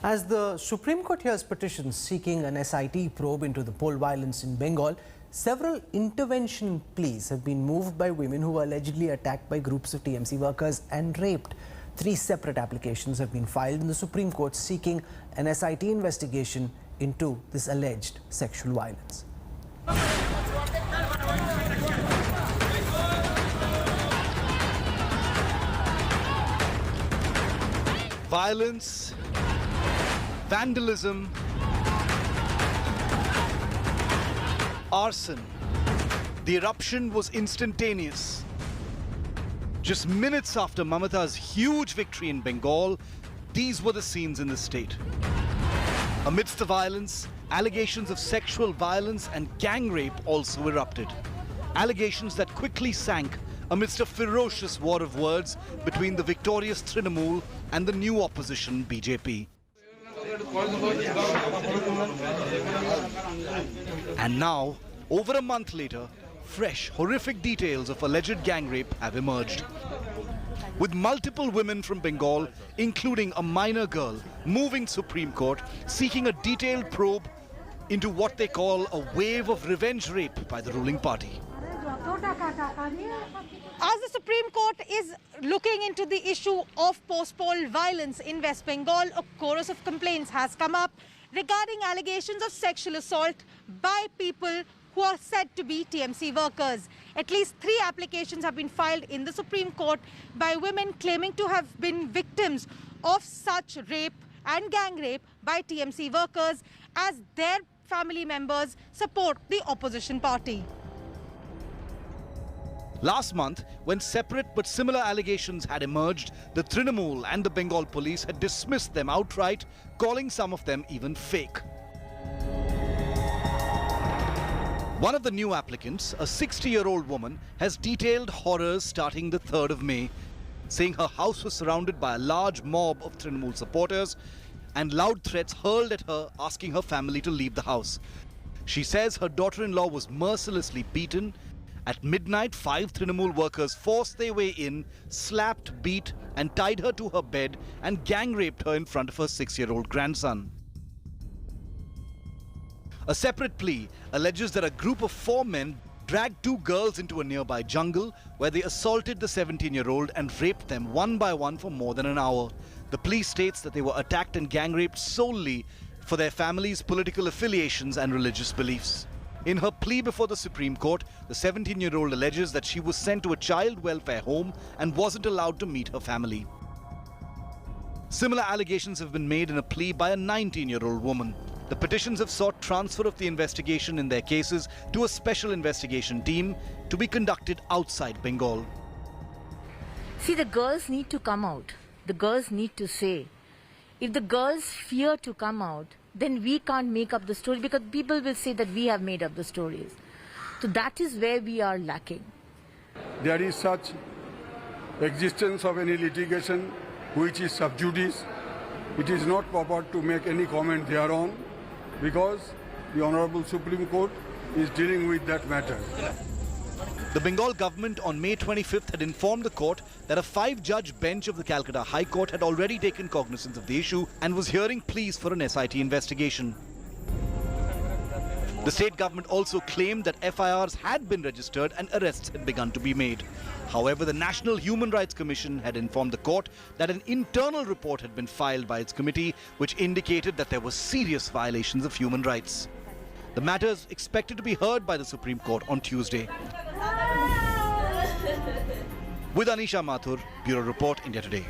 As the Supreme Court hears petitions seeking an SIT probe into the poll violence in Bengal, several intervention pleas have been moved by women who were allegedly attacked by groups of TMC workers and raped. 3 separate applications have been filed in the Supreme Court seeking an SIT investigation into this alleged sexual violence. Violence, vandalism, arson. The eruption was instantaneous. Just minutes after Mamata's huge victory in Bengal, these were the scenes in the state. Amidst the violence, allegations of sexual violence and gang rape also erupted. Allegations that quickly sank amidst a ferocious war of words between the victorious Trinamool and the new opposition BJP. And now, over a month later, fresh, horrific details of alleged gang rape have emerged. With multiple women from Bengal, including a minor girl, moving Supreme Court, seeking a detailed probe into what they call a wave of revenge rape by the ruling party. As the Supreme Court is looking into the issue of post-poll violence in West Bengal, a chorus of complaints has come up regarding allegations of sexual assault by people who are said to be TMC workers. At least 3 applications have been filed in the Supreme Court by women claiming to have been victims of such rape and gang rape by TMC workers, as their family members support the opposition party. Last month, when separate but similar allegations had emerged, the Trinamool and the Bengal police had dismissed them outright, calling some of them even fake. One of the new applicants, a 60-year-old woman, has detailed horrors starting the 3rd of May, saying her house was surrounded by a large mob of Trinamool supporters and loud threats hurled at her, asking her family to leave the house. She says her daughter-in-law was mercilessly beaten. At midnight, 5 Trinamool workers forced their way in, slapped, beat and tied her to her bed and gang raped her in front of her 6-year-old grandson. A separate plea alleges that a group of 4 men dragged 2 girls into a nearby jungle where they assaulted the 17-year-old and raped them one by one for more than an hour. The plea states that they were attacked and gang raped solely for their families' political affiliations and religious beliefs. In her plea before the Supreme Court, the 17-year-old alleges that she was sent to a child welfare home and wasn't allowed to meet her family. Similar allegations have been made in a plea by a 19-year-old woman. The petitions have sought transfer of the investigation in their cases to a special investigation team to be conducted outside Bengal. See, the girls need to come out. The girls need to say. If the girls fear to come out, then we can't make up the story, because people will say that we have made up the stories. So that is where we are lacking. There is such existence of any litigation which is sub judice. It is not proper to make any comment thereon, because the Honorable Supreme Court is dealing with that matter. The Bengal government on May 25th had informed the court that a 5-judge bench of the Calcutta High Court had already taken cognizance of the issue and was hearing pleas for an SIT investigation. The state government also claimed that FIRs had been registered and arrests had begun to be made. However, the National Human Rights Commission had informed the court that an internal report had been filed by its committee which indicated that there were serious violations of human rights. The matter is expected to be heard by the Supreme Court on Tuesday. With Anisha Mathur, Bureau Report, India Today.